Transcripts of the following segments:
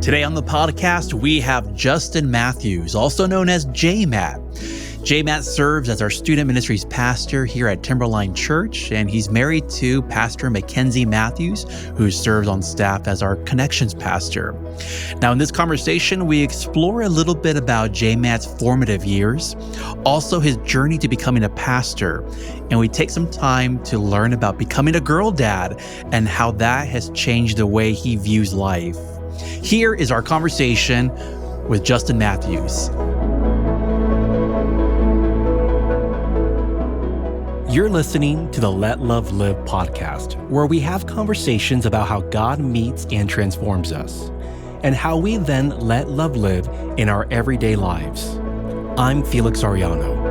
Today on the podcast, we have Justin Matthews, also known as J-Matt. J-Matt serves as our student ministries pastor here at Timberline Church, and he's married to Pastor Mackenzie Matthews, who serves on staff as our connections pastor. Now, in this conversation, we explore a little bit about J-Matt's formative years, also his journey to becoming a pastor, and we take some time to learn about becoming a girl dad and how that has changed the way he views life. Here is our conversation with Justin Matthews. You're listening to the Let Love Live podcast, where we have conversations about how God meets and transforms us, and how we then let love live in our everyday lives. I'm Felix Ariano.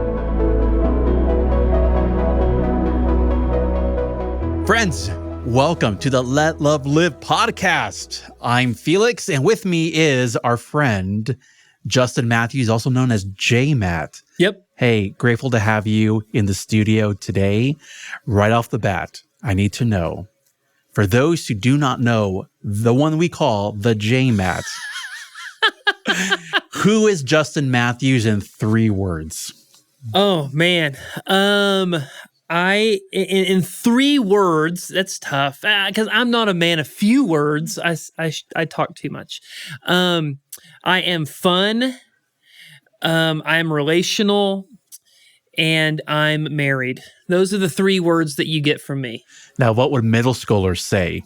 Friends, welcome to the Let Love Live podcast. I'm Felix, and with me is our friend, Justin Matthews, also known as J-Matt. Yep. Hey, grateful to have you in the studio today. Right off the bat, I need to know, for those who do not know, the one we call the J-Matt, who is Justin Matthews in 3 words? Oh, man. In 3 words, that's tough because I'm not a man of few words. I talk too much. I am fun. I'm relational, and I'm married. Those are the 3 words that you get from me. Now, what would middle schoolers say?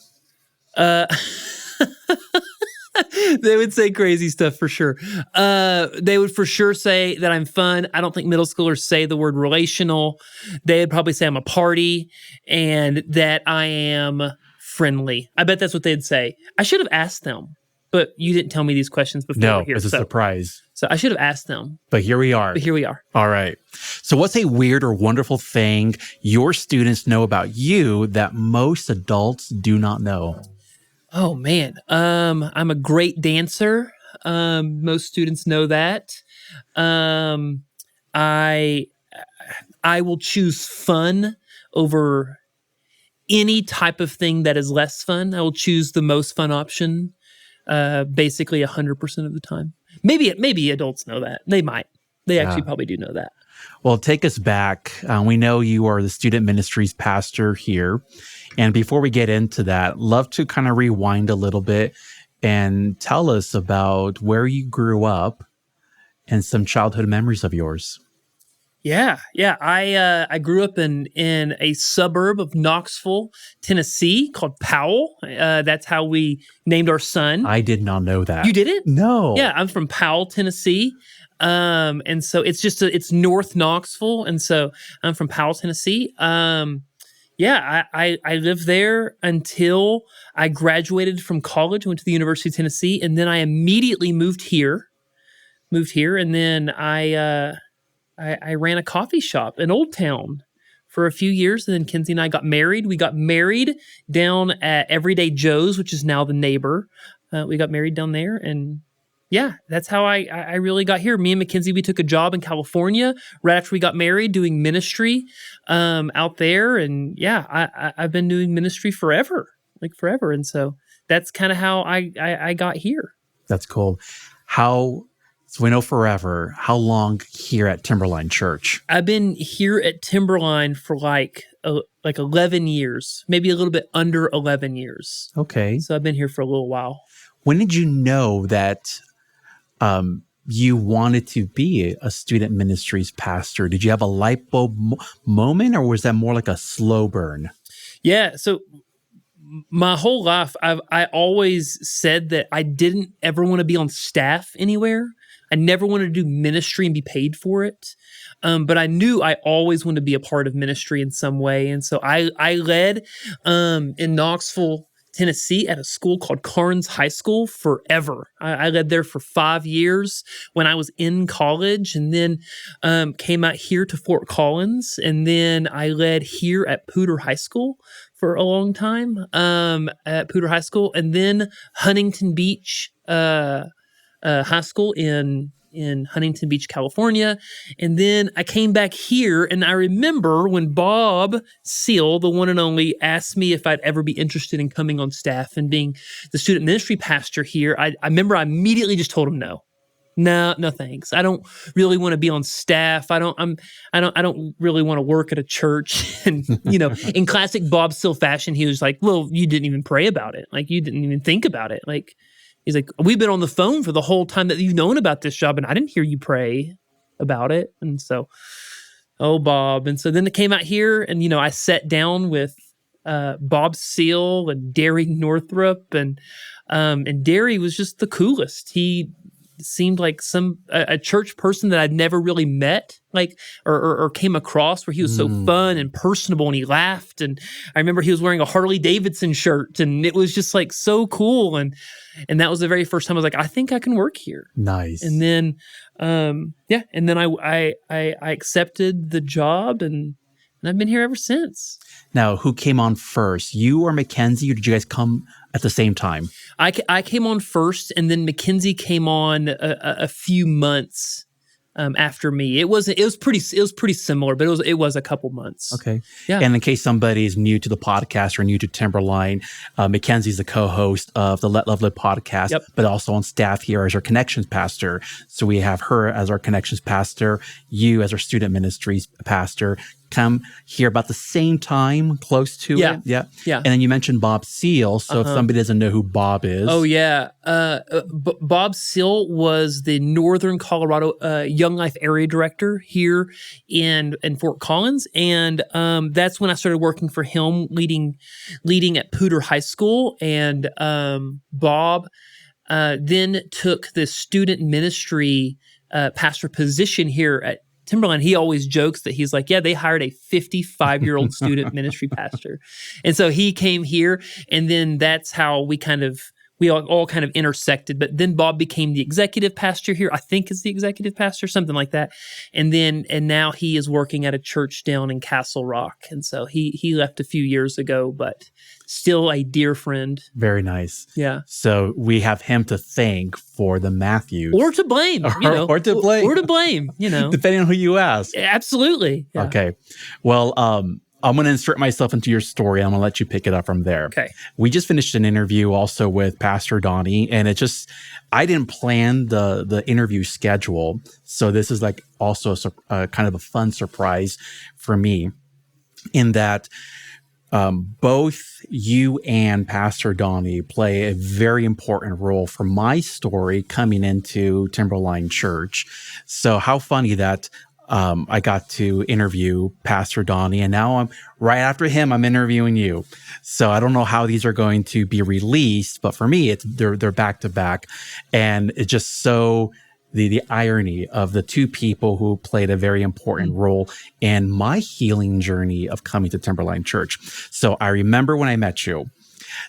They would say crazy stuff for sure. They would for sure say that I'm fun. I don't think middle schoolers say the word relational. They'd probably say I'm a party and that I am friendly. I bet that's what they'd say. I should have asked them, but you didn't tell me these questions before. No, here, it's a surprise. So I should have asked them. But here we are. All right. So what's a weird or wonderful thing your students know about you that most adults do not know? Oh, man. I'm a great dancer. Most students know that. I will choose fun over any type of thing that is less fun. I will choose the most fun option, basically 100% of the time. Maybe adults know that. They might. They actually probably do know that. Well, take us back. We know you are the student ministries pastor here. And before we get into that, love to kind of rewind a little bit and tell us about where you grew up and some childhood memories of yours. Yeah. I grew up in a suburb of Knoxville, Tennessee, called Powell. That's how we named our son. I did not know that. You didn't? No. Yeah, I'm from Powell, Tennessee. And so it's North Knoxville. And so I'm from Powell, Tennessee. I lived there until I graduated from college, went to the University of Tennessee, and then I immediately moved here, and then I ran a coffee shop in Old Town for a few years, and then Kenzie and I got married. We got married down at Everyday Joe's, which is now the Neighbor. We got married down there, and yeah, that's how I really got here. Me and Mackenzie, we took a job in California right after we got married, doing ministry out there. And yeah, I've been doing ministry forever. And so that's kind of how I got here. That's cool. So we know forever. How long here at Timberline Church? I've been here at Timberline for like 11 years, maybe a little bit under 11 years. Okay. So I've been here for a little while. When did you know that you wanted to be a student ministries pastor? Did you have a light bulb moment, or was that more like a slow burn? Yeah. So my whole life, I always said that I didn't ever want to be on staff anywhere. I never wanted to do ministry and be paid for it. But I knew I always wanted to be a part of ministry in some way. And so I led in Knoxville, Tennessee at a school called Carnes High School forever. I led there for 5 years when I was in college, and then came out here to Fort Collins, and then I led here at Poudre High School for a long time at Poudre High School, and then Huntington Beach High School in in Huntington Beach, California. And then I came back here, and I remember when Bob Seal, the one and only, asked me if I'd ever be interested in coming on staff and being the student ministry pastor here. I remember I immediately just told him no. No, no, thanks. I don't really want to be on staff. I don't really want to work at a church. And, in classic Bob Still fashion, he was like, well, you didn't even pray about it. Like, you didn't even think about it. Like, he's like, we've been on the phone for the whole time that you've known about this job, and I didn't hear you pray about it. And so, oh, Bob. And so then it came out here, and, I sat down with Bob Seal and Derry Northrup, and Derry was just the coolest. He seemed like a church person that I'd never really met, like or came across, where he was so fun and personable, and he laughed. And I remember he was wearing a Harley Davidson shirt, and it was just like so cool. And that was the very first time I was like, I think I can work here. Nice. And then, and then I accepted the job, and I've been here ever since. Now, who came on first, you or Mackenzie, or did you guys come at the same time? I came on first, and then Mackenzie came on a few months after me. It was pretty similar, but it was a couple months. Okay. Yeah. And in case somebody is new to the podcast or new to Timberline, Mackenzie's the co-host of the Let Love Live podcast, Yep. but also on staff here as our connections pastor. So we have her as our connections pastor, you as our student ministries pastor. Come here about the same time, close to it. Yeah. Yeah. And then you mentioned Bob Seal. So if somebody doesn't know who Bob is. Oh, yeah. Bob Seal was the Northern Colorado Young Life Area Director here in Fort Collins. And that's when I started working for him, leading at Poudre High School. And Bob then took the student ministry pastor position here at Timberline. He always jokes that he's like, yeah, they hired a 55-year-old student ministry pastor. And so he came here, and then that's how we all kind of intersected. But then Bob became the executive pastor here. I think is the executive pastor, something like that. And now he is working at a church down in Castle Rock. And so he left a few years ago, but still a dear friend. Very nice. Yeah. So we have him to thank for the Matthews. Or to blame, Or to blame. Or to blame, Depending on who you ask. Absolutely. Yeah. Okay. Well, I'm going to insert myself into your story. I'm going to let you pick it up from there. Okay. We just finished an interview also with Pastor Donnie, and I didn't plan the interview schedule. So this is like also kind of a fun surprise for me in that both you and Pastor Donnie play a very important role for my story coming into Timberline Church. So how funny that I got to interview Pastor Donnie, and now I'm right after him. I'm interviewing you. So I don't know how these are going to be released, but for me, they're back to back, and it's just so the irony of the two people who played a very important role in my healing journey of coming to Timberline Church. So I remember when I met you.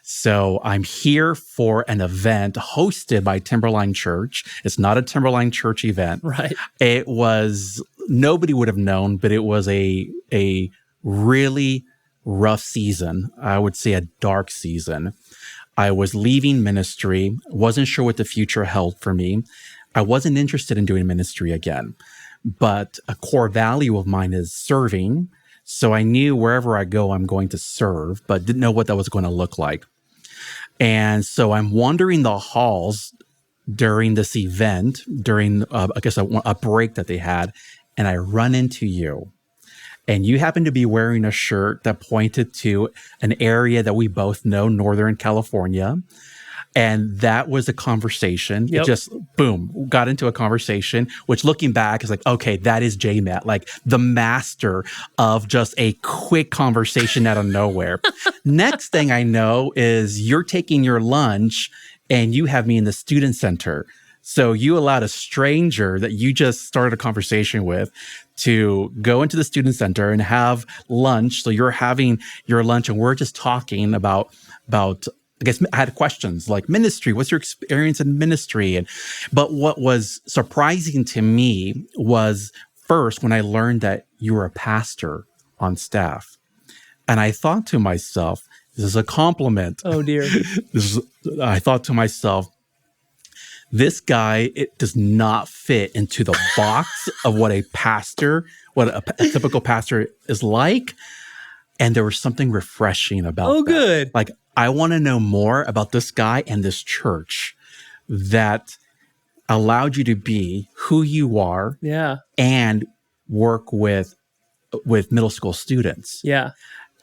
So I'm here for an event hosted by Timberline Church. It's not a Timberline Church event. Right. It was, nobody would have known, but it was a really rough season. I would say a dark season. I was leaving ministry, wasn't sure what the future held for me. I wasn't interested in doing ministry again, but a core value of mine is serving. So I knew wherever I go, I'm going to serve, but didn't know what that was going to look like. And so I'm wandering the halls during this event, during, a break that they had, and I run into you. And you happen to be wearing a shirt that pointed to an area that we both know, Northern California. And that was a conversation. Yep. It just, boom, got into a conversation, which looking back is like, okay, that is J-Matt, like the master of just a quick conversation out of nowhere. Next thing I know is you're taking your lunch and you have me in the student center. So you allowed a stranger that you just started a conversation with to go into the student center and have lunch. So you're having your lunch and we're just talking about I guess I had questions like ministry. What's your experience in ministry? But what was surprising to me was first when I learned that you were a pastor on staff. And I thought to myself, this is a compliment. Oh, dear. I thought to myself, This guy, it does not fit into the box of what a pastor, what a typical pastor is like. And there was something refreshing about that. Good. Like, I want to know more about this guy and this church that allowed you to be who you are and work with middle school students. Yeah.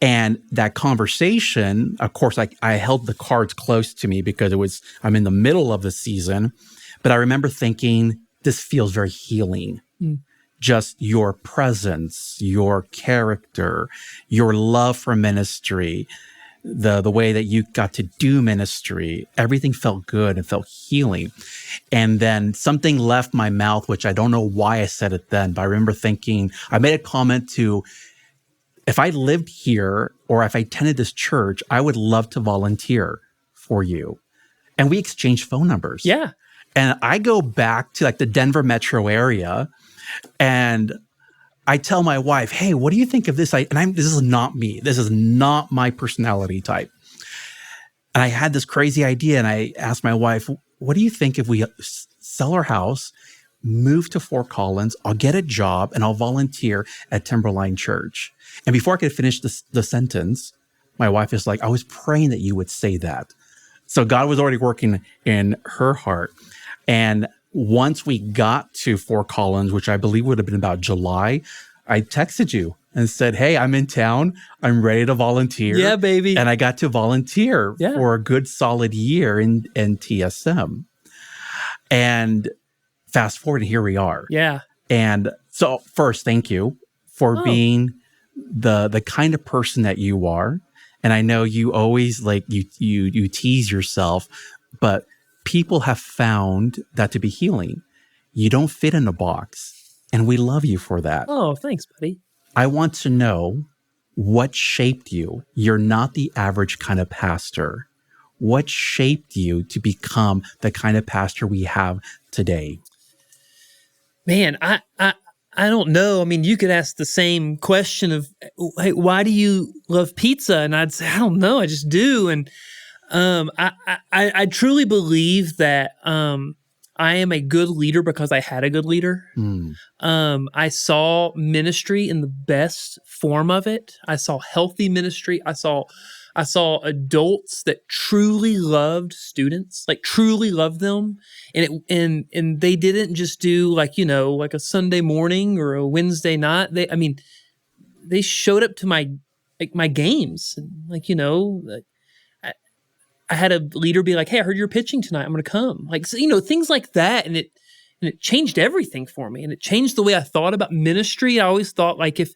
And that conversation, of course, I held the cards close to me because I'm in the middle of the season, but I remember thinking, this feels very healing. Just your presence, your character, your love for ministry, the way that you got to do ministry, everything felt good and felt healing. And then something left my mouth, which I don't know why I said it then, but I remember thinking, I made a comment to, if I lived here or if I attended this church, I would love to volunteer for you. And we exchanged phone numbers. Yeah. And I go back to like the Denver metro area and I tell my wife, hey, what do you think of this? This is not me. This is not my personality type. And I had this crazy idea and I asked my wife, what do you think if we sell our house, move to Fort Collins, I'll get a job and I'll volunteer at Timberline Church. And before I could finish the sentence, my wife is like, I was praying that you would say that. So God was already working in her heart. And once we got to Fort Collins, which I believe would have been about July, I texted you and said, hey, I'm in town. I'm ready to volunteer. Yeah, baby. And I got to volunteer for a good solid year in TSM. And fast forward, here we are. Yeah. And so first, thank you for being the kind of person that you are. And I know you always you tease yourself, but people have found that to be healing. You don't fit in a box, and we love you for that. Oh, thanks, buddy. I want to know what shaped you. You're not the average kind of pastor. What shaped you to become the kind of pastor we have today? Man, I don't know. I mean, you could ask the same question of, hey, why do you love pizza? And I'd say, I don't know. I just do. And I truly believe that I am a good leader because I had a good leader. I saw ministry in the best form of it. I saw healthy ministry. I saw adults that truly loved students, like truly loved them. And they didn't just do like a Sunday morning or a Wednesday night. They showed up to my games. I had a leader be like, hey, I heard you're pitching tonight. I'm going to come. Things like that. And it changed everything for me. And it changed the way I thought about ministry. I always thought like if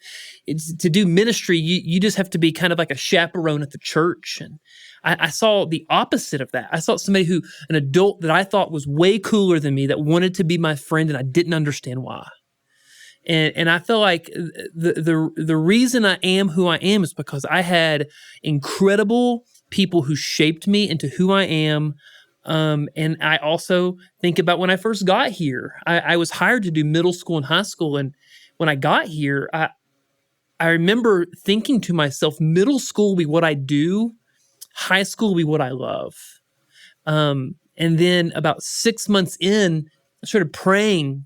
it's to do ministry, you just have to be kind of like a chaperone at the church. And I saw the opposite of that. I saw an adult that I thought was way cooler than me that wanted to be my friend, and I didn't understand why. And I feel like the reason I am who I am is because I had incredible people who shaped me into who I am. And I also think about when I first got here. I was hired to do middle school and high school. And when I got here, I remember thinking to myself, middle school will be what I do, high school will be what I love. And then about 6 months in, I started praying,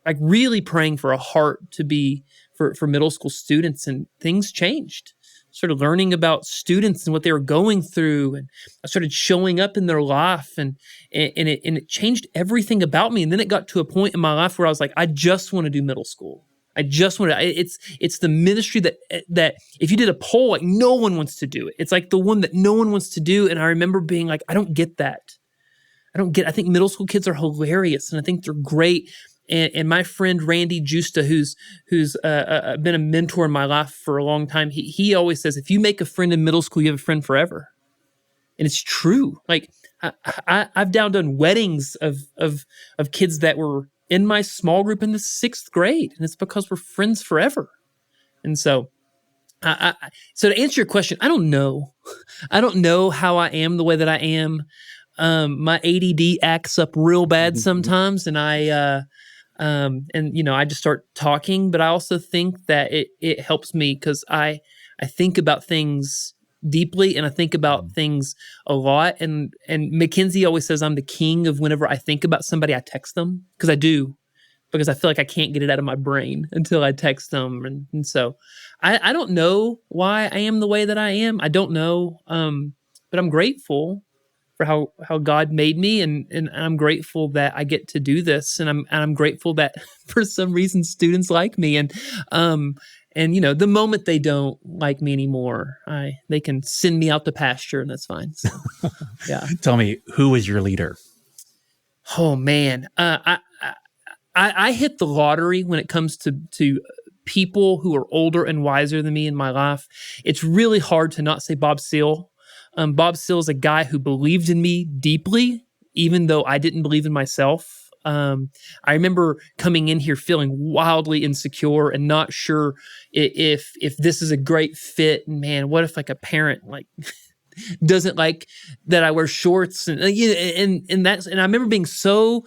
like really praying for a heart to be for middle school students, and things changed. Started learning about students and what they were going through, and I started showing up in their life, and it changed everything about me. And then it got to a point in my life where I was like, I just want to do middle school. I just want to. It's the ministry that if you did a poll, like no one wants to do it. It's like the one that no one wants to do. And I remember being like, I don't get that. I think middle school kids are hilarious, and I think they're great. And my friend Randy Justa, who's been a mentor in my life for a long time, he always says, if you make a friend in middle school, you have a friend forever. And it's true. Like I've now done weddings of kids that were in my small group in the 6th grade, and it's because we're friends forever. And so, so to answer your question, I don't know. I don't know how I am the way that I am. My ADD acts up real bad sometimes, and I just start talking. But I also think that it helps me because I think about things deeply, and I think about things a lot. And Mackenzie always says I'm the king of whenever I think about somebody, I text them, because I do, because I feel like I can't get it out of my brain until I text them. And so I don't know why I am the way that I am. I don't know. But I'm grateful for how God made me, and I'm grateful that I get to do this, and I'm grateful that for some reason students like me, and the moment they don't like me anymore, they can send me out to pasture, and that's fine. So, yeah. Tell me, who was your leader? Oh man, I hit the lottery when it comes to people who are older and wiser than me in my life. It's really hard to not say Bob Seale. Bob Seale is a guy who believed in me deeply, even though I didn't believe in myself. I remember coming in here feeling wildly insecure and not sure if this is a great fit. And man, what if like a parent like doesn't like that I wear shorts, and I remember being so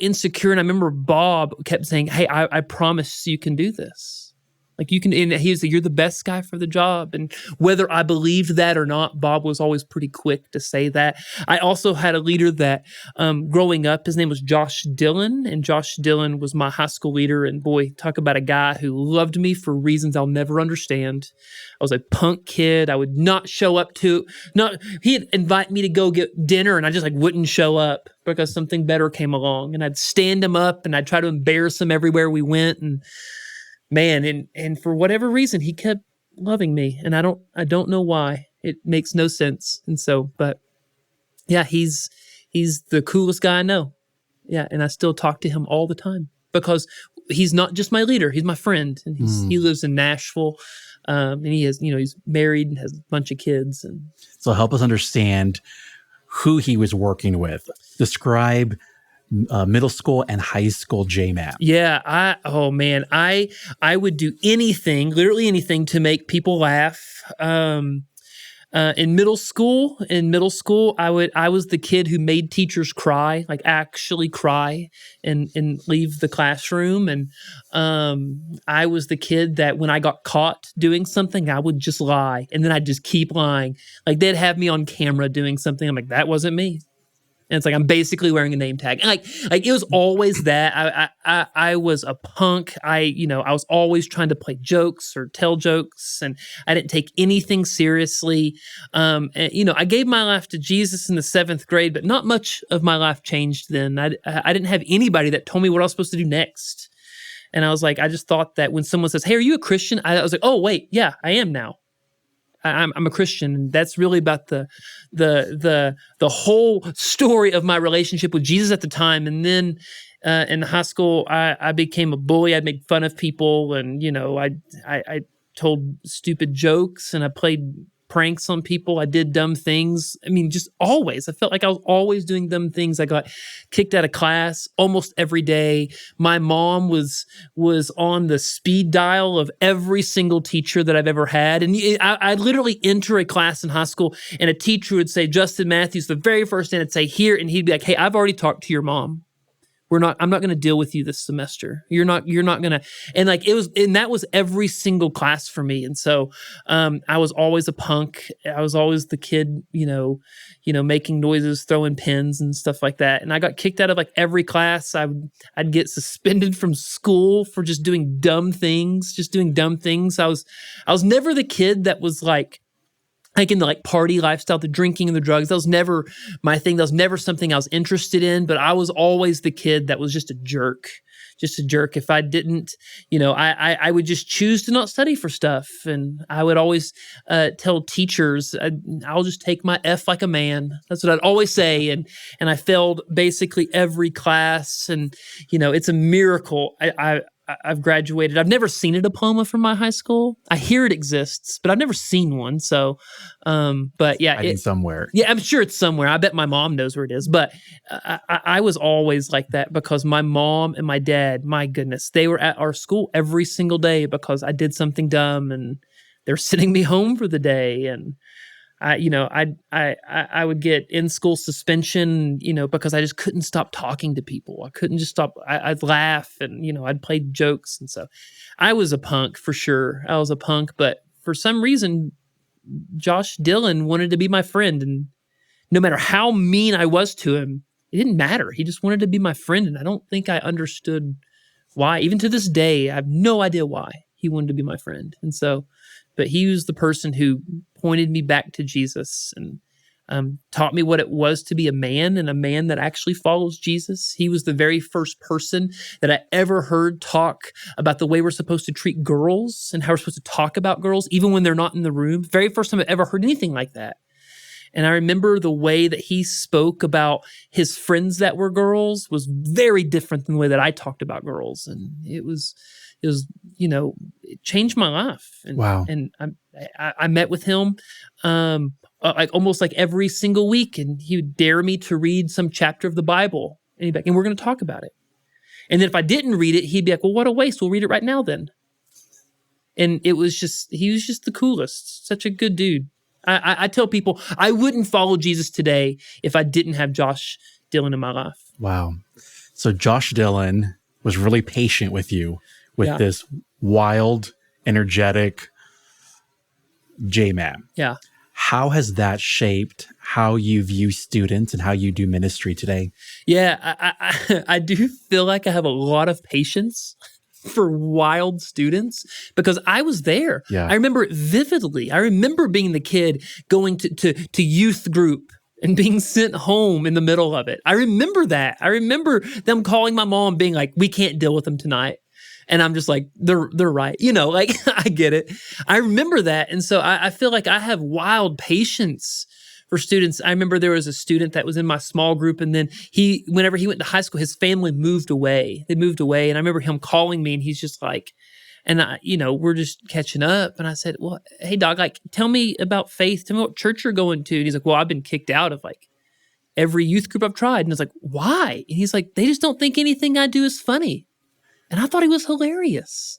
insecure. And I remember Bob kept saying, "Hey, I promise you can do this. Like you can." And he was like, "You're the best guy for the job." And whether I believed that or not, Bob was always pretty quick to say that. I also had a leader that, growing up, his name was Josh Dillon, and Josh Dillon was my high school leader. And boy, talk about a guy who loved me for reasons I'll never understand. I was a punk kid. I would not show up he'd invite me to go get dinner, and I just like wouldn't show up because something better came along, and I'd stand him up and I'd try to embarrass him everywhere we went. And man, and for whatever reason, he kept loving me, and I don't know why. It makes no sense. And so, but yeah, he's the coolest guy I know. Yeah, and I still talk to him all the time because he's not just my leader; he's my friend, and he lives in Nashville, and he has, he's married and has a bunch of kids. And so, help us understand who he was working with. Describe middle school and high school JMAT. Yeah, I would do anything, literally anything, to make people laugh. In middle school, I was the kid who made teachers cry, like actually cry and leave the classroom. And I was the kid that when I got caught doing something, I would just lie, and then I'd just keep lying. Like they'd have me on camera doing something. I'm like, that wasn't me. And it's like I'm basically wearing a name tag. And like it was always that. I was a punk. I was always trying to play jokes or tell jokes, and I didn't take anything seriously. And, I gave my life to Jesus in the 7th grade, but not much of my life changed then. I didn't have anybody that told me what I was supposed to do next. And I was like, I just thought that when someone says, "Hey, are you a Christian?" I was like, "Oh, wait, yeah, I am now. I'm a Christian." And that's really about the whole story of my relationship with Jesus at the time. And then in high school, I became a bully. I'd make fun of people, and I told stupid jokes, and I played pranks on people. I did dumb things. I mean, just always. I felt like I was always doing dumb things. I got kicked out of class almost every day. My mom was on the speed dial of every single teacher that I've ever had. And I'd literally enter a class in high school, and a teacher would say, "Justin Matthews," the very first day, I'd say, "Here," and he'd be like, "Hey, I've already talked to your mom. I'm not going to deal with you this semester. You're not going to," and like and that was every single class for me. And so, I was always a punk. I was always the kid, making noises, throwing pins and stuff like that. And I got kicked out of like every class. I'd get suspended from school for just doing dumb things, I was never the kid that was like in the party lifestyle, the drinking and the drugs. That was never my thing. That was never something I was interested in, but I was always the kid that was just a jerk. If I didn't, I would just choose to not study for stuff. And I would always tell teachers, "I'll just take my F like a man." That's what I'd always say. And I failed basically every class. And, it's a miracle. I've graduated. I've never seen a diploma from my high school. I hear it exists, but I've never seen one. So, but yeah, somewhere. Yeah, I'm sure it's somewhere. I bet my mom knows where it is. But I was always like that because my mom and my dad, my goodness, they were at our school every single day because I did something dumb, and they're sending me home for the day. And I would get in school suspension, because I just couldn't stop talking to people. I couldn't just stop. I'd laugh, and I'd play jokes, and so I was a punk for sure. I was a punk, but for some reason, Josh Dillon wanted to be my friend, and no matter how mean I was to him, it didn't matter. He just wanted to be my friend, and I don't think I understood why. Even to this day, I have no idea why he wanted to be my friend. And so, but he was the person who pointed me back to Jesus and taught me what it was to be a man, and a man that actually follows Jesus. He was the very first person that I ever heard talk about the way we're supposed to treat girls and how we're supposed to talk about girls, even when they're not in the room. Very first time I ever heard anything like that. And I remember the way that he spoke about his friends that were girls was very different than the way that I talked about girls. And it was, it changed my life. And, Wow. And I met with him, like almost like every single week. And he would dare me to read some chapter of the Bible. And he'd be like, and we're going to talk about it. And then if I didn't read it, he'd be like, well, what a waste. We'll read it right now then. And he was just the coolest. Such a good dude. I tell people I wouldn't follow Jesus today if I didn't have Josh Dillon in my life. Wow. So Josh Dillon was really patient with you with this wild, energetic J-Man. Yeah. How has that shaped how you view students and how you do ministry today? Yeah, I do feel like I have a lot of patience for wild students because I was there. Yeah. I remember it vividly. I remember being the kid going to youth group and being sent home in the middle of it. I remember that. I remember them calling my mom being like, we can't deal with them tonight. And I'm just like, they're right. like I get it. I remember that. And so I feel like I have wild patience for students. I remember there was a student that was in my small group, and then whenever he went to high school, his family moved away. They moved away, and I remember him calling me, and he's just like, we're just catching up. And I said, well, hey, dog, like, tell me about faith. Tell me what church you're going to. And he's like, well, I've been kicked out of like every youth group I've tried. And I was like, why? And he's like, they just don't think anything I do is funny. And I thought he was hilarious.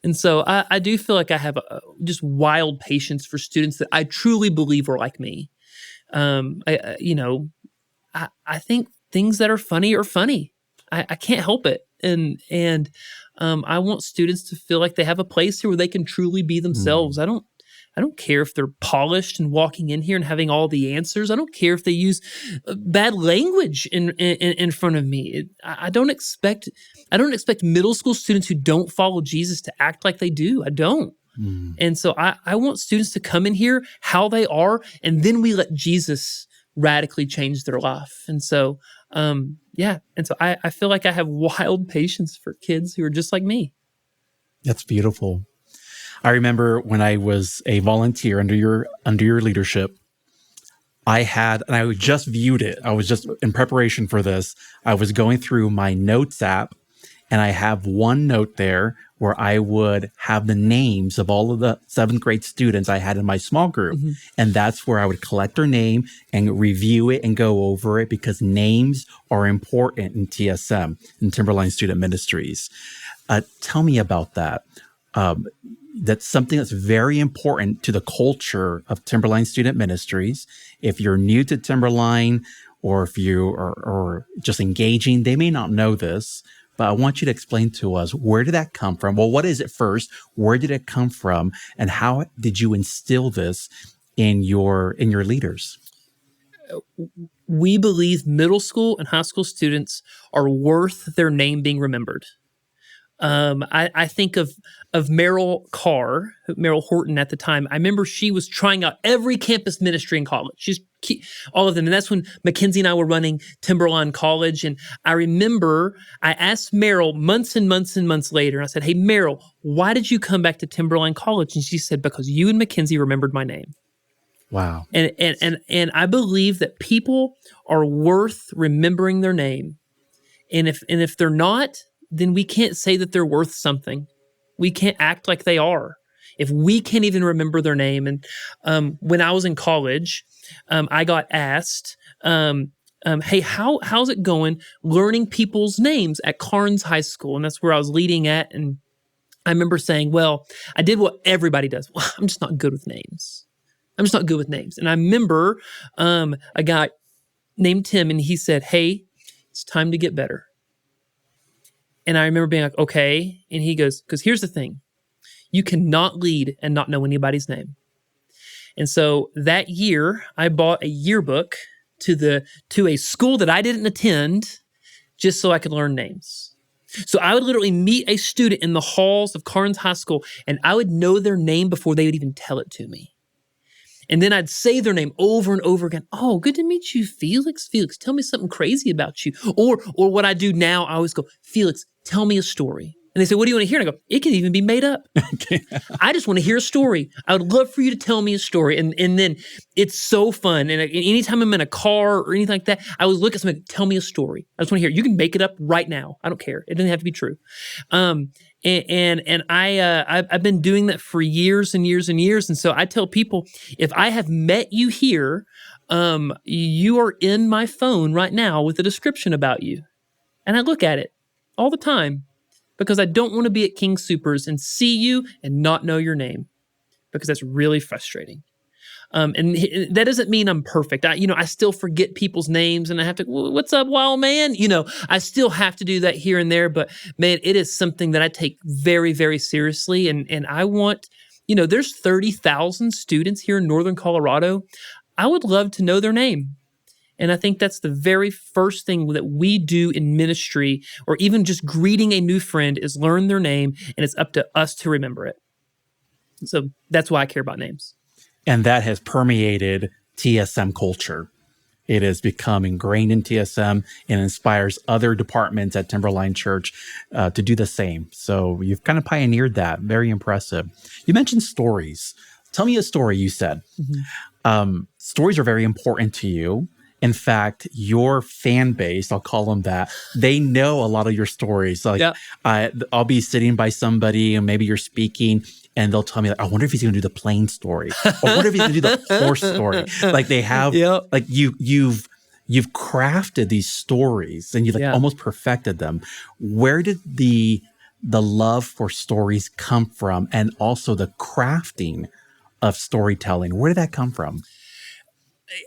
And so I do feel like I have just wild patience for students that I truly believe are like me. I think things that are funny are funny. I can't help it. And I want students to feel like they have a place here where they can truly be themselves. I don't care if they're polished and walking in here and having all the answers. I don't care if they use bad language in front of me. I don't expect middle school students who don't follow Jesus to act like they do. I don't. And so I want students to come in here how they are, and then we let Jesus radically change their life. And so, And so I feel like I have wild patience for kids who are just like me. That's beautiful. I remember when I was a volunteer under your leadership, I just viewed it. I was just in preparation for this. I was going through my notes app, and I have one note there where I would have the names of all of the 7th grade students I had in my small group. Mm-hmm. And that's where I would collect their name and review it and go over it, because names are important in TSM, in Timberline Student Ministries. Tell me about that. That's something that's very important to the culture of Timberline Student Ministries. If you're new to Timberline, or if you are just engaging, they may not know this, but I want you to explain to us, where did that come from? Well, what is it first? Where did it come from? And how did you instill this in your leaders? We believe middle school and high school students are worth their name being remembered. I think of Meryl Horton at the time. I remember she was trying out every campus ministry in college. All of them. And that's when Mackenzie and I were running Timberline College. And I remember I asked Meryl months and months and months later, and I said, hey, Meryl, why did you come back to Timberline College? And she said, because you and Mackenzie remembered my name. Wow. And I believe that people are worth remembering their name. And if they're not, then we can't say that they're worth something. We can't act like they are if we can't even remember their name. And when I was in college, I got asked, hey, how's it going learning people's names at Carnes High School? And that's where I was leading at. And I remember saying, well, I did what everybody does. Well, I'm just not good with names. And I remember a guy named Tim, and he said, hey, it's time to get better. And I remember being like, okay. And he goes, because here's the thing. You cannot lead and not know anybody's name. And so that year, I bought a yearbook to a school that I didn't attend just so I could learn names. So I would literally meet a student in the halls of Carnes High School, and I would know their name before they would even tell it to me. And then I'd say their name over and over again. Oh, good to meet you, Felix. Felix, tell me something crazy about you. Or what I do now, I always go, Felix, tell me a story. And they say, what do you want to hear? And I go, it can even be made up. I just want to hear a story. I would love for you to tell me a story. And then it's so fun. And anytime I'm in a car or anything like that, I would look at somebody, tell me a story. I just want to hear it. You can make it up right now. I don't care. It doesn't have to be true. I've been doing that for years and years and years. And so I tell people, if I have met you here, you are in my phone right now with a description about you. And I look at it all the time because I don't want to be at King Soopers and see you and not know your name, because that's really frustrating. And that doesn't mean I'm perfect. I still forget people's names and I have to, what's up, wild man? I still have to do that here and there, but man, it is something that I take very, very seriously. And I want, there's 30,000 students here in Northern Colorado. I would love to know their name. And I think that's the very first thing that we do in ministry, or even just greeting a new friend, is learn their name, and it's up to us to remember it. So that's why I care about names. And that has permeated TSM culture. It has become ingrained in TSM and inspires other departments at Timberline Church to do the same. So you've kind of pioneered that. Very impressive. You mentioned stories. Tell me a story, you said. Mm-hmm. Stories are very important to you. In fact, your fan base, I'll call them that, they know a lot of your stories. Like, yeah. I'll be sitting by somebody and maybe you're speaking and they'll tell me, like, I wonder if he's going to do the plane story. Or I wonder if he's going to do the horse story. Like they have, yep. Like you've crafted these stories and you've almost perfected them. Where did the love for stories come from, and also the crafting of storytelling? Where did that come from?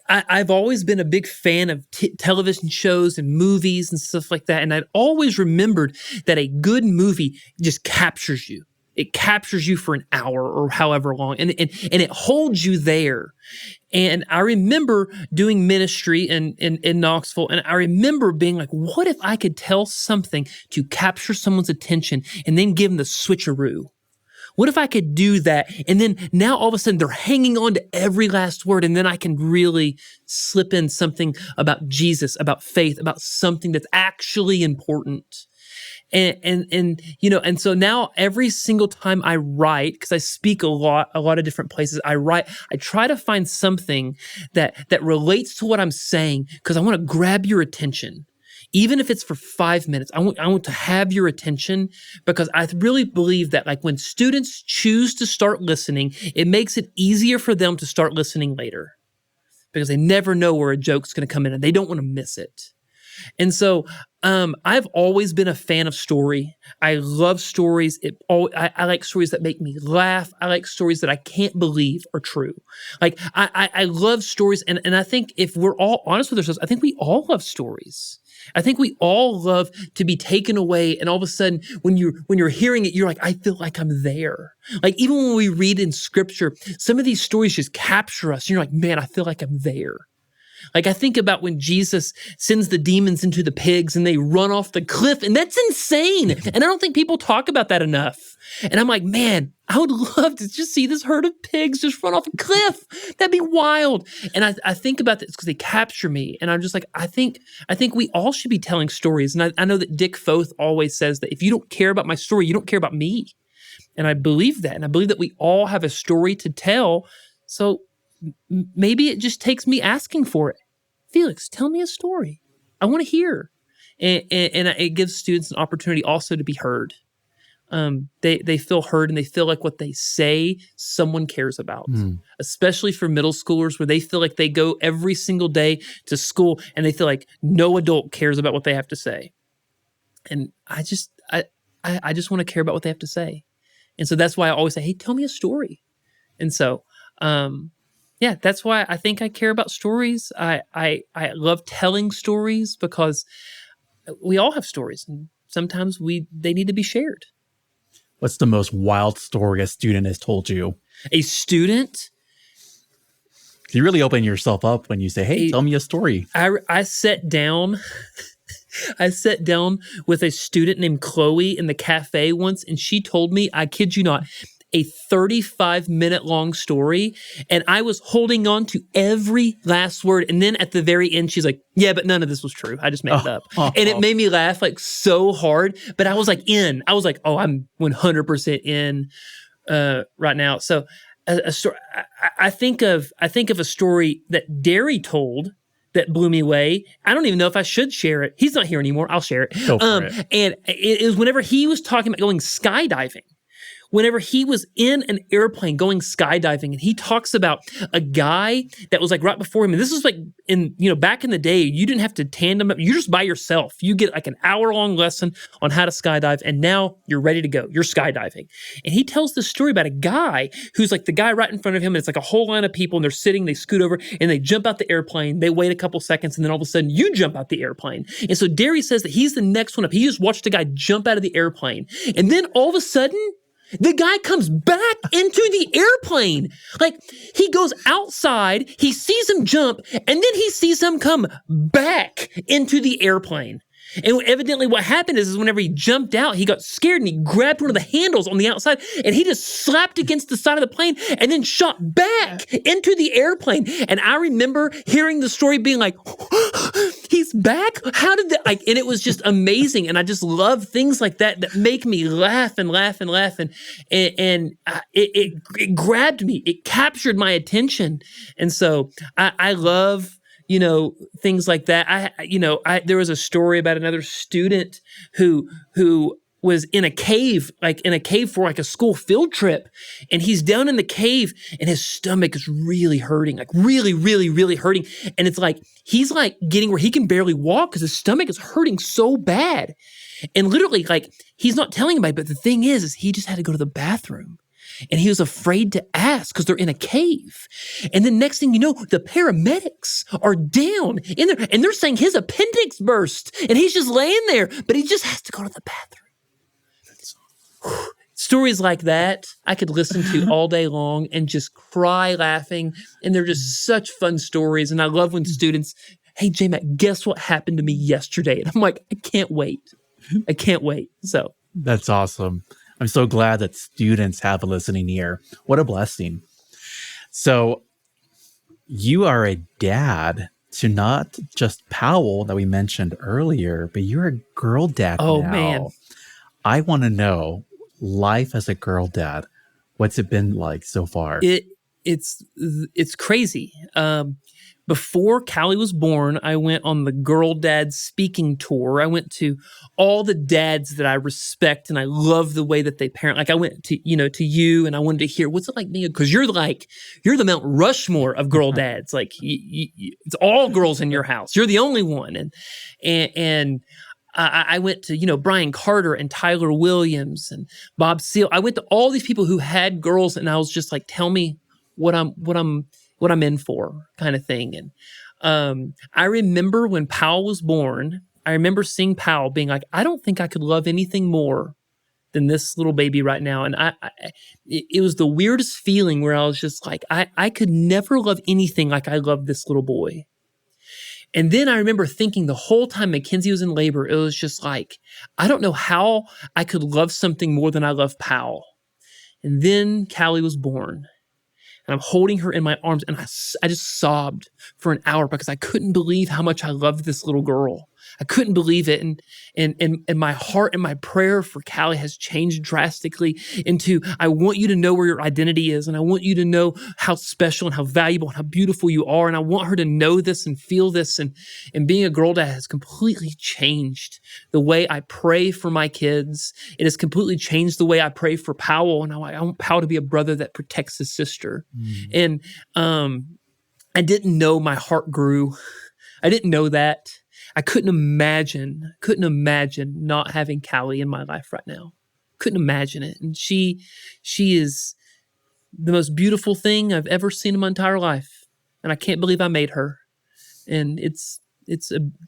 I've always been a big fan of television shows and movies and stuff like that. And I'd always remembered that a good movie just captures you. It captures you for an hour or however long, and it holds you there. And I remember doing ministry in Knoxville, and I remember being like, what if I could tell something to capture someone's attention and then give them the switcheroo? What if I could do that? And then now all of a sudden they're hanging on to every last word. And then I can really slip in something about Jesus, about faith, about something that's actually important. And so now every single time I write, because I speak a lot of different places, I try to find something that relates to what I'm saying, because I want to grab your attention. Even if it's for 5 minutes, I want to have your attention, because I really believe that, like, when students choose to start listening, it makes it easier for them to start listening later, because they never know where a joke's going to come in and they don't want to miss it. And so I've always been a fan of story. I love stories. I like stories that make me laugh. I like stories that I can't believe are true. Like I love stories, and I think if we're all honest with ourselves, I think we all love stories. I think we all love to be taken away, and all of a sudden, when you're hearing it, you're like, I feel like I'm there. Like, even when we read in Scripture, some of these stories just capture us. And you're like, man, I feel like I'm there. Like, I think about when Jesus sends the demons into the pigs and they run off the cliff, and that's insane. And I don't think people talk about that enough. And I'm like, man, I would love to just see this herd of pigs just run off a cliff. That'd be wild. And I think about this because they capture me. And I'm just like, I think we all should be telling stories. And I know that Dick Foth always says that if you don't care about my story, you don't care about me. And I believe that. And I believe that we all have a story to tell. So maybe it just takes me asking for it. Felix, tell me a story. I want to hear. And it gives students an opportunity also to be heard. They feel heard, and they feel like what they say someone cares about, especially for middle schoolers, where they feel like they go every single day to school and they feel like no adult cares about what they have to say. And I just want to care about what they have to say. And so that's why I always say, hey, tell me a story. And so, yeah, that's why I think I care about stories. I love telling stories, because we all have stories, and sometimes they need to be shared. What's the most wild story a student has told you? A student? You really open yourself up when you say, hey, tell me a story. I sat down. I sat down with a student named Chloe in the cafe once, and she told me, I kid you not, a 35-minute long story, and I was holding on to every last word. And then at the very end, she's like, yeah, but none of this was true. I just made it up. And it made me laugh like so hard, but I was like I was like, oh, I'm 100% in right now. So a story, I think of a story that Derry told that blew me away. I don't even know if I should share it. He's not here anymore. I'll share it. Go for it. And it was whenever he was talking about going skydiving. Whenever he was in an airplane going skydiving, and he talks about a guy that was like right before him. And this is like back in the day, you didn't have to tandem up. You're just by yourself. You get like an hour-long lesson on how to skydive, and now you're ready to go. You're skydiving. And he tells this story about a guy who's like the guy right in front of him, and it's like a whole line of people, and they're sitting, they scoot over, and they jump out the airplane. They wait a couple seconds, and then all of a sudden, you jump out the airplane. And so Derry says that he's the next one up. He just watched a guy jump out of the airplane. And then all of a sudden, the guy comes back into the airplane. Like, he goes outside, he sees him jump, and then he sees him come back into the airplane. And evidently what happened is whenever he jumped out, he got scared and he grabbed one of the handles on the outside and he just slapped against the side of the plane and then shot back into the airplane. And I remember hearing the story being like, he's back? How did that? And it was just amazing. And I just love things like that make me laugh and laugh and laugh. And it grabbed me. It captured my attention. And so I love things like that. There was a story about another student who was in a cave for like a school field trip. And he's down in the cave and his stomach is really hurting, like really, really, really hurting. And it's like, he's like getting where he can barely walk because his stomach is hurting so bad. And literally like, he's not telling anybody, but the thing is he just had to go to the bathroom. And he was afraid to ask because they're in a cave. And then next thing you know, the paramedics are down in there and they're saying his appendix burst and he's just laying there, but he just has to go to the bathroom. Stories like that I could listen to all day long and just cry laughing. And they're just such fun stories. And I love when students, hey, J-Mac, guess what happened to me yesterday? And I'm like, I can't wait. I can't wait. So that's awesome. I'm so glad that students have a listening ear. What a blessing. So you are a dad to not just Powell that we mentioned earlier, but you're a girl dad now. Oh, man. I want to know, life as a girl dad, what's it been like so far? It's crazy. Before Callie was born, I went on the Girl Dad speaking tour. I went to all the dads that I respect and I love the way that they parent. Like I went to you and I wanted to hear, what's it like being, because you're the Mount Rushmore of girl dads. Like it's all girls in your house. You're the only one. And I went to, Brian Carter and Tyler Williams and Bob Seale. I went to all these people who had girls and I was just like, tell me what I'm in for kind of thing. And I remember when Powell was born, I remember seeing Powell being like, I don't think I could love anything more than this little baby right now. And it was the weirdest feeling where I was just like, I could never love anything like I love this little boy. And then I remember thinking the whole time Mackenzie was in labor, it was just like, I don't know how I could love something more than I love Powell. And then Callie was born. And I'm holding her in my arms, and I just sobbed for an hour because I couldn't believe how much I loved this little girl. I couldn't believe it. And my heart and my prayer for Callie has changed drastically into, I want you to know where your identity is. And I want you to know how special and how valuable and how beautiful you are. And I want her to know this and feel this. And being a girl dad has completely changed the way I pray for my kids. It has completely changed the way I pray for Powell. And I want Powell to be a brother that protects his sister. And I didn't know my heart grew. I didn't know that. I couldn't imagine not having Callie in my life right now. Couldn't imagine it. And she is the most beautiful thing I've ever seen in my entire life. And I can't believe I made her. And it's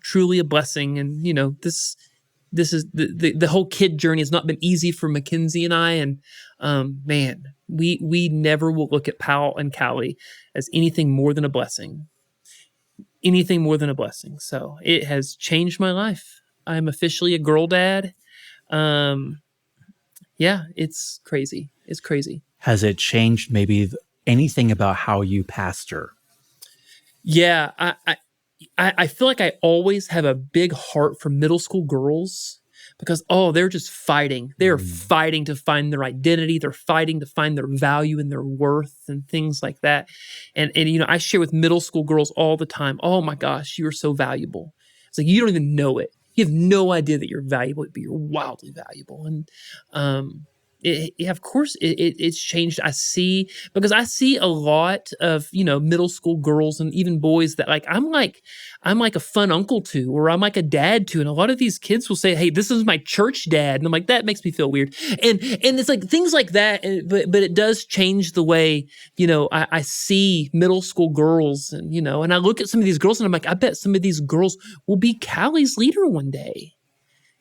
truly a blessing. And, this this is the whole kid journey has not been easy for Mackenzie and I. And man, we never will look at Powell and Callie as anything more than a blessing. Anything more than a blessing. So it has changed my life. I'm officially a girl dad. Yeah, it's crazy. It's crazy. Has it changed maybe anything about how you pastor? Yeah, I feel like I always have a big heart for middle school girls because, they're just fighting. They're fighting to find their identity. They're fighting to find their value and their worth and things like that. And I share with middle school girls all the time, oh my gosh, you're so valuable. It's like, you don't even know it. You have no idea that you're valuable, but you're wildly valuable. And, of course, it's changed. I see a lot of middle school girls and even boys that I'm like a fun uncle to, or I'm like a dad to, and a lot of these kids will say, "Hey, this is my church dad," and I'm like, that makes me feel weird, and it's like things like that. But it does change the way I see middle school girls, and and I look at some of these girls and I'm like, I bet some of these girls will be Callie's leader one day,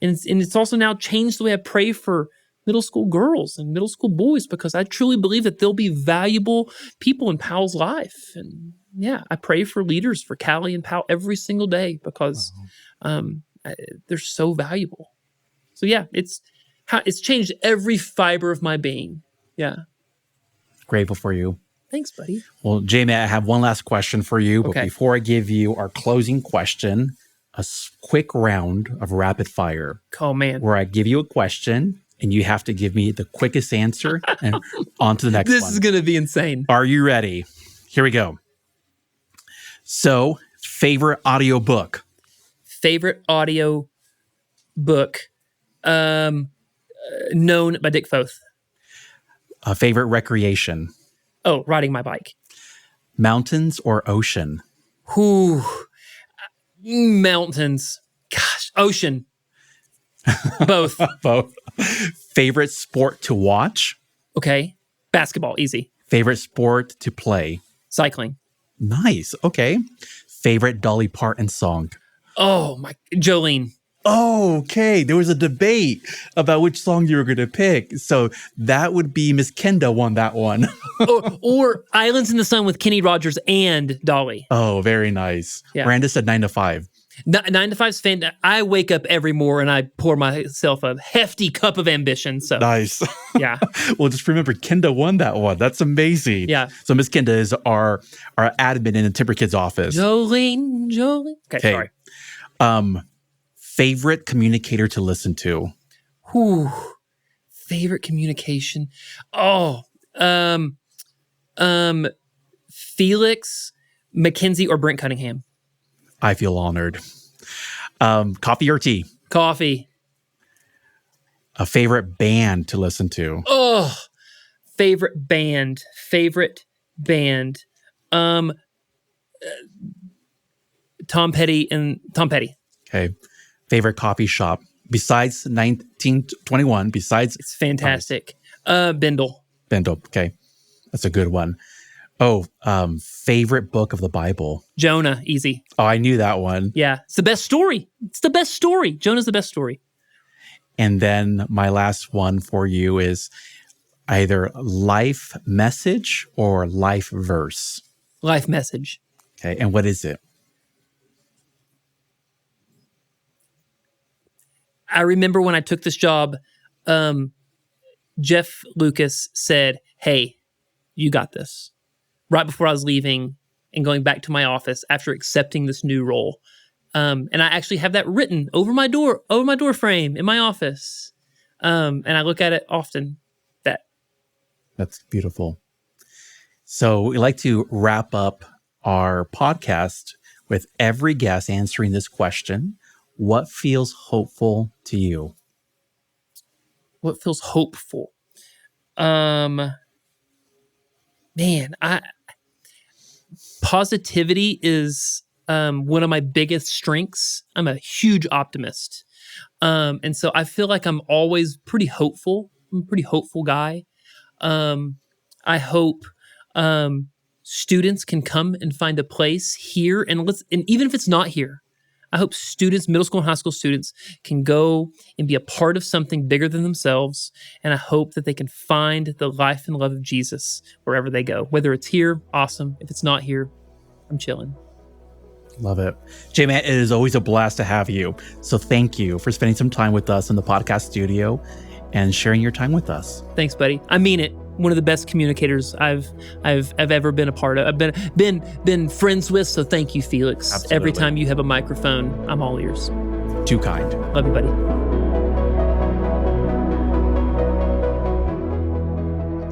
and it's also now changed the way I pray for middle school girls and middle school boys, because I truly believe that they'll be valuable people in Powell's life. And yeah, I pray for leaders for Callie and Powell every single day because they're so valuable. So yeah, it's changed every fiber of my being. Yeah. Grateful for you. Thanks, buddy. Well, Jamie, I have one last question for you. But Okay. before I give you our closing question, a quick round of rapid fire. Oh, man. Where I give you a question and you have to give me the quickest answer and on to the next one. This is going to be insane. Are you ready? Here we go. So, favorite audio book? Favorite audio book? Known by Dick Foth. Favorite recreation? Oh, riding my bike. Mountains or ocean? Ooh, mountains. Gosh, ocean. Both. Both. Favorite sport to watch? Okay. Basketball, easy. Favorite sport to play? Cycling. Nice. Okay. Favorite Dolly Parton song? Oh, Jolene. Oh, okay. There was a debate about which song you were going to pick. So that would be Miss Kenda won that one. or Islands in the Sun with Kenny Rogers and Dolly. Oh, very nice. Yeah. Miranda said 9 to 5. 9 to 5's fan. I wake up every morning and I pour myself a hefty cup of ambition. So Nice. yeah. Well, just remember, Kenda won that one. That's amazing. Yeah. So Miss Kenda is our admin in the Timber Kids office. Jolene. Okay, sorry. Favorite communicator to listen to? Whew. Favorite communication. Oh, Felix, Mackenzie, or Brent Cunningham. I feel honored. Coffee or tea? Coffee. A favorite band to listen to? Oh, favorite band. Tom Petty. Okay. Favorite coffee shop besides 1921? It's fantastic. Bendel. Bendel. Okay, that's a good one. Oh, favorite book of the Bible? Jonah. Easy. Oh, I knew that one. Yeah, it's the best story. Jonah's the best story. And then my last one for you is either life message or life verse. Life message. Okay, and what is it? I remember when I took this job, Jeff Lucas said, "Hey, you got this." Right before I was leaving and going back to my office after accepting this new role. And I actually have that written over my door frame in my office. And I look at it often. That's beautiful. So we like to wrap up our podcast with every guest answering this question. What feels hopeful to you? What feels hopeful? Positivity is one of my biggest strengths. I'm a huge optimist. And so I feel like I'm always pretty hopeful. I'm a pretty hopeful guy. I hope students can come and find a place here, and even if it's not here, I hope students, middle school and high school students, can go and be a part of something bigger than themselves. And I hope that they can find the life and love of Jesus wherever they go. Whether it's here, awesome. If it's not here, I'm chilling. Love it. J-Man, it is always a blast to have you. So thank you for spending some time with us in the podcast studio and sharing your time with us. Thanks, buddy. I mean it. One of the best communicators I've ever been a part of. I've been friends with. So thank you, Felix. Absolutely. Every time you have a microphone, I'm all ears. Too kind. Love you, buddy.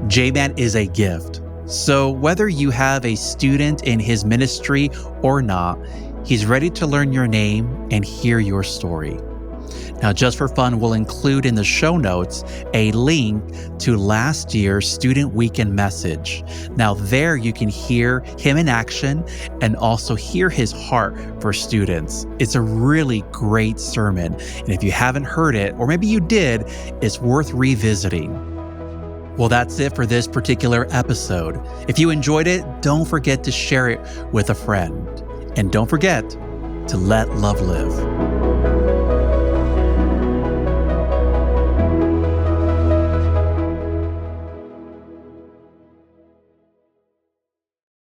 J-Man is a gift. So whether you have a student in his ministry or not, he's ready to learn your name and hear your story. Now, just for fun, we'll include in the show notes a link to last year's Student Weekend message. Now, there you can hear him in action and also hear his heart for students. It's a really great sermon. And if you haven't heard it, or maybe you did, it's worth revisiting. Well, that's it for this particular episode. If you enjoyed it, don't forget to share it with a friend. And don't forget to let love live.